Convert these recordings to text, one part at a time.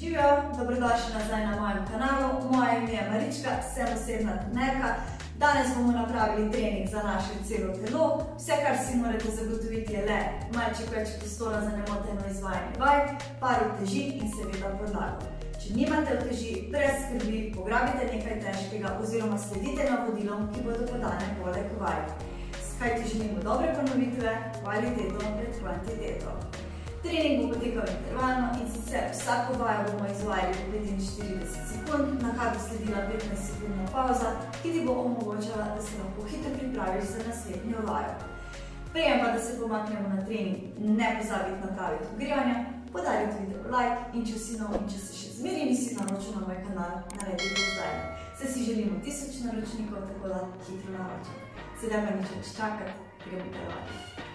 Živijo, dobrodošli nazaj na mojem kanalu. Moje ime je Marička, sem osebna trenerka. Danes bomo napravili trening za naše celo telo. Vse, kar si morate zagotoviti, je le malček več prostora za nemoteno izvajanje vaj, par uteži in seveda podlago. Če nimate uteži, brez skrbi, pograbite nekaj težkega oziroma sledite navodilom, ki bodo podane poleg vaj. Kajti želimo dobre ponovitve, kvaliteto pred kvantiteto. Trening bo potekal intervalno in sicer vsako vajo bomo izvajali po 45 sekund, na kar bo sledila 15-sekundna pauza, ki ti bo omogočala, da se lahko hitro pripraviš za naslednjo vajo. Prejem pa, da se pomaknemo na trening, ne pozabiti napraviti ogrevanje, podariti video like in če si nov in če se še zmeri nisi naročil na moj kanal, naredi to zdaj. Saj si želimo 1000 naročnikov, tako da hitro naročite. Sedaj pa nič več čakati, gremo delovati.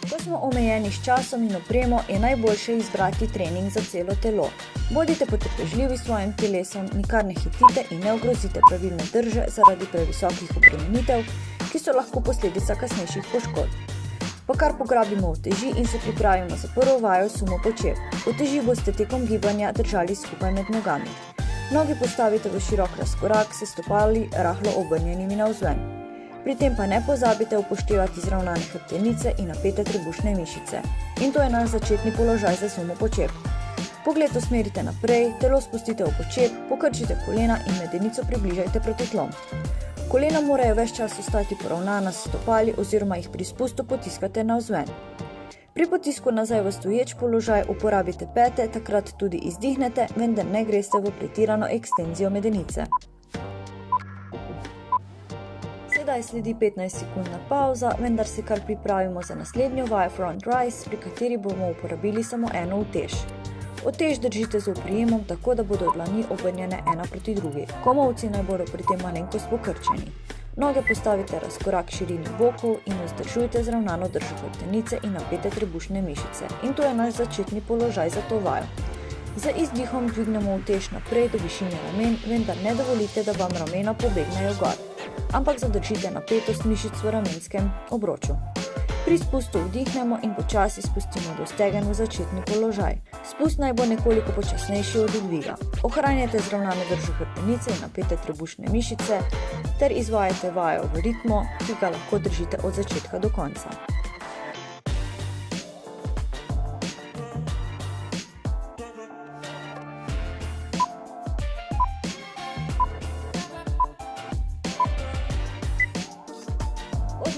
Ko smo omejeni s časom in opremo, je najboljše izbrati trening za celo telo. Bodite potrpežljivi s svojim telesom, nikar ne hitite in ne ogrozite pravilne drže zaradi previsokih obremenitev, ki so lahko posledica kasnejših poškodb. Pa kar pograbimo uteži in se pripravimo za prvo vajo sumo počep. Uteži boste tekom gibanja držali skupaj med nogami. Nogi postavite v širok razkorak, se stopali rahlo obrnjenimi navzven. Pri tem pa ne pozabite upoštevati zravnane hrbtenice in napete trebušne mišice. In to je naš začetni položaj za sumo počep. Pogled usmerite naprej, telo spustite v počep, pokrčite kolena in medenico približajte proti tlom. Kolena morajo ves čas ostati poravnana s stopali oziroma jih pri spustu potiskate navzven. Pri potisku nazaj v stoječ položaj uporabite pete, takrat tudi izdihnete, vendar ne greste v pretirano ekstenzijo medenice. Sedaj sledi 15-sekundna pauza, vendar se kar pripravimo za naslednjo vajo front raise, pri kateri bomo uporabili samo eno utež. Utež držite z oprijemom tako, da bodo dlani obrnjene ena proti drugi. Komolci naj bodo pri tem malenkost pokrčeni. Noge postavite razkorak širini bokov in vzdržujte zravnano držo hrbtenice in napete trebušne mišice. In to je naš začetni položaj za to vajo. Z izdihom dvignemo utež naprej do višine ramen, vendar ne dovolite, da vam ramena pobegnejo gor, ampak zadržite napetost mišic v ramenskem obroču. Pri spustu vdihnemo in počasi spustimo do stegen v začetni položaj. Spust naj bo nekoliko počasnejši od dviga. Ohranjajte zravnane držo hrbtenice in napete trebušne mišice ter izvajajte vajo v ritmu, ki ga lahko držite od začetka do konca.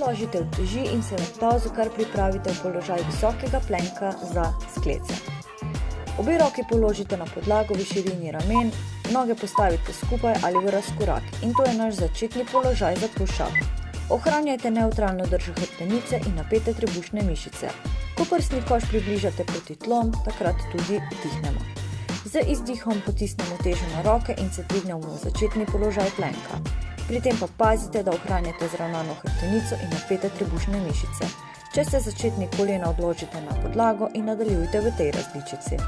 Odložite uteži in se med pauzo kar pripravite v položaj visokega plenka za sklece. Obe roki položite na podlago v širini ramen, noge postavite skupaj ali v razkorak in to je naš začetni položaj za push-up. Ohranjajte nevtralno držo hrbtenice in napete trebušne mišice. Ko prsni koš približate proti tlom, takrat tudi vdihnemo. Z izdihom potisnemo težo na roke in se dvignemo v začetni položaj plenka. Pri tem pa pazite, da ohranjate zravnano hrbtenico in napete trebušne mišice. Če ste začetni, kolena odložite na podlago in nadaljujte v tej različici.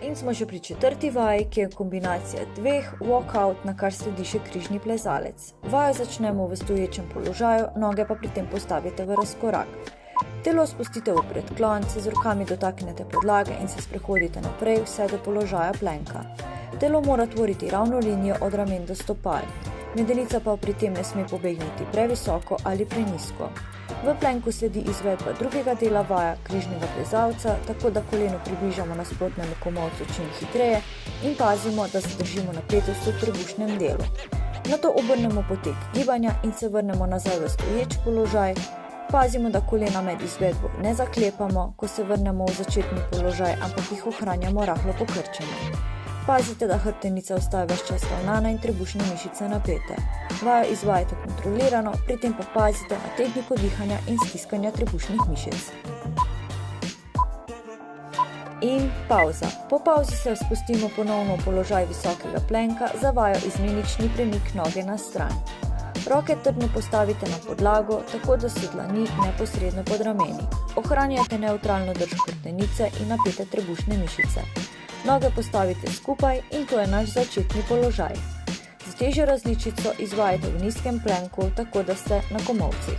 In smo že pri četrti vaji, ki je kombinacija dveh walkout, na kar sledi še križni plezalec. Vajo začnemo v stoječem položaju, noge pa pri tem postavite v razkorak. Telo spustite v predklon, se z rokami dotaknete podlage in se sprehodite naprej vse do položaja plenka. Telo mora tvoriti ravno linijo od ramen do stopal. Medenica pa pri tem ne sme pobegniti previsoko ali prenizko. V plenku sledi izvedba drugega dela vaja, križnega plezalca, tako da koleno približamo nasprotnemu komolcu čim hitreje in pazimo, da zadržimo napetost v trebušnem delu. Nato obrnemo potek gibanja in se vrnemo nazaj v stoječ položaj. Pazimo, da kolena med izvedbo ne zaklepamo, ko se vrnemo v začetni položaj, ampak jih ohranjamo rahlo pokrčene. Pazite, da hrbtenica ostaja ves čas ravnana in trebušne mišice napete. Vajo izvajajte kontrolirano, pri tem pa pazite na tehniko dihanja in stiskanja trebušnih mišic. In pauza. Po pauzi se spustimo ponovno v položaj visokega plenka, za vajo izmenični premik noge na stran. Roke trdno postavite na podlago, tako da so dlani neposredno pod rameni. Ohranjajte nevtralno drž hrbtenice in napete trebušne mišice. Noge postavite skupaj in to je naš začetni položaj. Za težjo različico izvajajte v nizkem plenku, tako da ste na komolcih.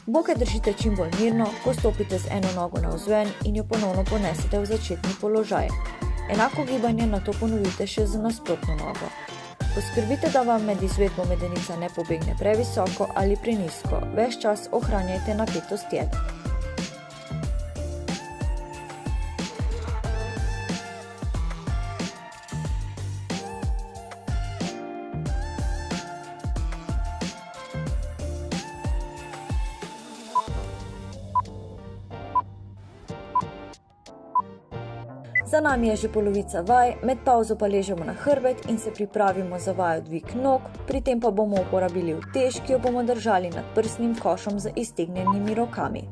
Boke držite čim bolj mirno, ko stopite z eno nogo navzven in jo ponovno ponesete v začetni položaj. Enako gibanje nato ponovite še z nasprotno nogo. Poskrbite, da vam med izvedbo medenica ne pobegne previsoko ali prenizko. Ves čas ohranjajte napetost jedra. Za nami je že polovica vaj, med pauzo pa ležemo na hrbet in se pripravimo za vajo dvig nog, pri tem pa bomo uporabili utež, ki jo bomo držali nad prsnim košom z iztegnjenimi rokami.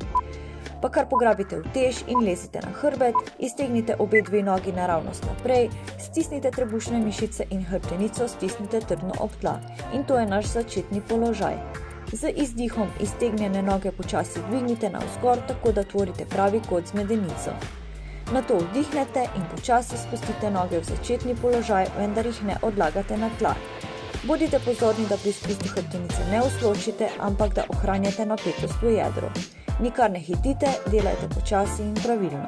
Pa kar pograbite utež in lezite na hrbet, iztegnite obe dve nogi naravnost naprej, stisnite trebušne mišice in hrbtenico stisnite trdno ob tla. In to je naš začetni položaj. Z izdihom iztegnjene noge počasi dvignite navzgor, tako da tvorite pravi kot z medenico. Nato vdihnete in počasi spustite noge v začetni položaj, vendar jih ne odlagate na tla. Bodite pozorni, da pri spustu hrbtenice ne usločite, ampak da ohranjate napetost v jedru. Nikar ne hitite, delajte počasi in pravilno.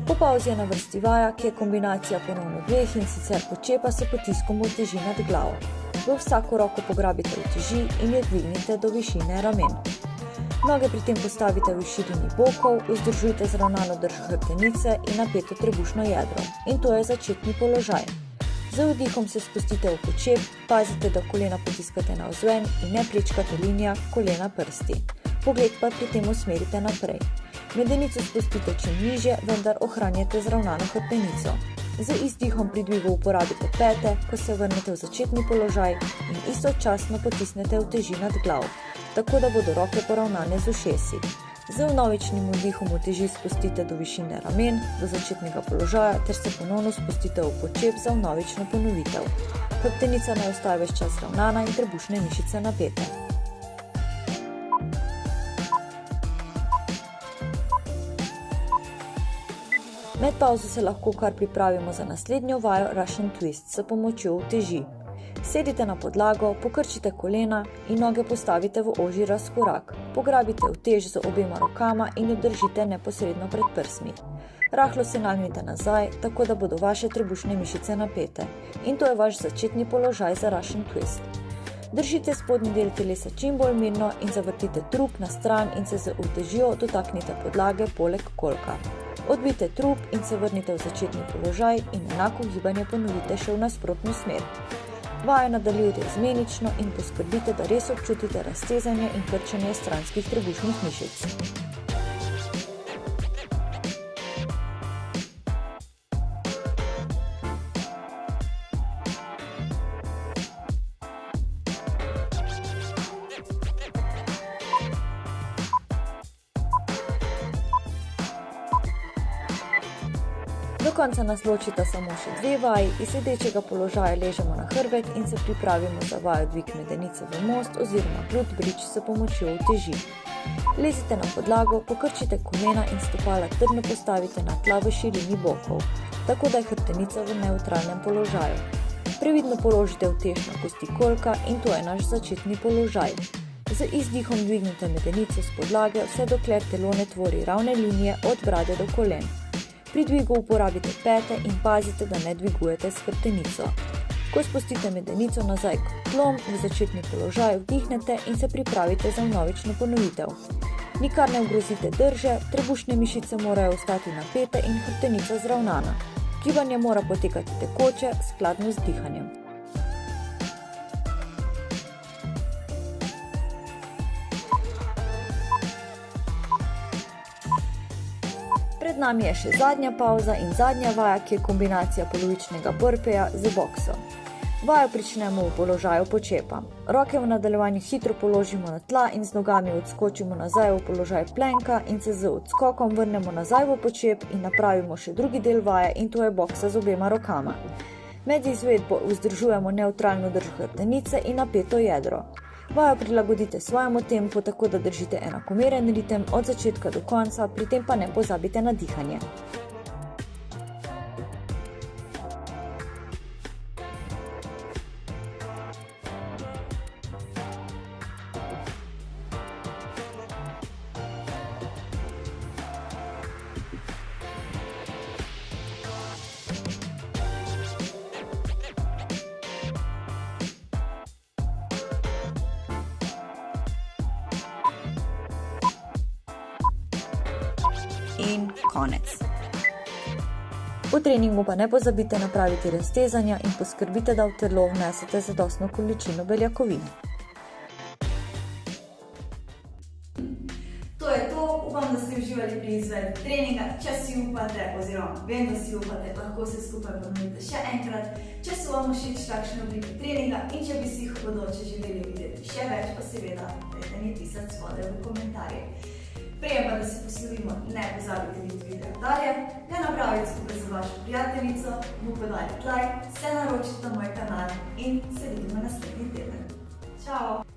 Po pauzi je na vrsti vaja, ki je kombinacija ponovno dveh in sicer počepa s potiskom uteži nad glavo. V vsako roko pograbite uteži in jo dvignite do višine ramen. Noge pri tem postavite v širini bokov, vzdržujte zravnano drž hrbtenice in napeto trebušno jedro. In to je začetni položaj. Z vdihom se spustite v počep, pazite, da kolena potiskate navzven in ne prečkate linija kolena prsti. Pogled pa pri tem usmerite naprej. Medenico spustite čim nižje, vendar ohranjate zravnano hrbtenico. Z izdihom pri dvigu uporabite pete, ko se vrnete v začetni položaj in istočasno potisnete uteži nad glavo, tako da bodo roke poravnane z ušesi. Z vnovičnim vdihom uteži spustite do višine ramen, do začetnega položaja ter se ponovno spustite v počep za vnovično ponovitev. Hrbtenica naj ostaja ves čas ravnana in trebušne mišice napete. Med pauzo se lahko kar pripravimo za naslednjo vajo Russian Twist s pomočjo uteži. Sedite na podlago, pokrčite kolena in noge postavite v ožji razkorak. Pograbite utež z obema rokama in jo držite neposredno pred prsmi. Rahlo se nagnite nazaj, tako da bodo vaše trebušne mišice napete. In to je vaš začetni položaj za Russian Twist. Držite spodnji del telesa čim bolj mirno in zavrtite trup na stran in se z utežjo dotaknite podlage poleg kolka. Odbijte trup in se vrnite v začetni položaj in enako gibanje ponovite še v nasprotno smer. Vajo nadaljujte izmenično in poskrbite, da res občutite raztezanje in krčenje stranskih trebušnih mišic. Do konca nas ločita samo še dve vaji, iz sedečega položaja ležemo na hrbet in se pripravimo za vajo dvig medenice v most oziroma glute bridge s pomočjo uteži. Lezite na podlago, pokrčite kolena in stopala trdno postavite na tla v širini bokov, tako da je hrbtenica v nevtralnem položaju. Previdno položite utež na kosti kolka in to je naš začetni položaj. Z izdihom dvignite medenico s podlage, vse dokler telo ne tvori ravne linije od brade do kolen. Pri dvigu uporabite pete in pazite, da ne dvigujete s hrbtenico. Ko spustite medenico nazaj k tlom, v začetni položaj vdihnete in se pripravite za vnovično ponovitev. Nikar ne ogrozite drže, trebušne mišice morajo ostati napete in hrbtenica zravnana. Gibanje mora potekati tekoče, skladno z dihanjem. Pred Pred nami je še zadnja pavza in zadnja vaja, ki je kombinacija polovičnega burpeja z boksom. Vajo pričnemo v položaju počepa. Roke v nadaljevanju hitro položimo na tla in z nogami odskočimo nazaj v položaj plenka in se z odskokom vrnemo nazaj v počep in napravimo še drugi del vaje in to je boksa z obema rokama. Med izvedbo vzdržujemo nevtralno držo hrbtenice in napeto jedro. Vajo prilagodite svojemu tempu, tako da držite enakomeren ritem od začetka do konca, pri tem pa ne pozabite na dihanje. In konec. Po treningu pa ne pozabite napraviti raztezanja in poskrbite, da v telo vnesete zadostno količino beljakovin. To je to, upam, da ste uživali pri izvedbi treninga. Če si upate, oziroma vem, da si upate, lahko se skupaj ponovite še enkrat. Če so vam všeč takšne oblike treninga in če bi si jih v bodoče želeli videti še več, pa seveda dajte mi pisati spodaj v komentarje. Prej pa, da se poslovimo, ne pozabite videti video dalje, ga napraviti skupaj z vašo prijateljico, mu podajte like, se naročite na moj kanal in se vidimo naslednji teden. Čau!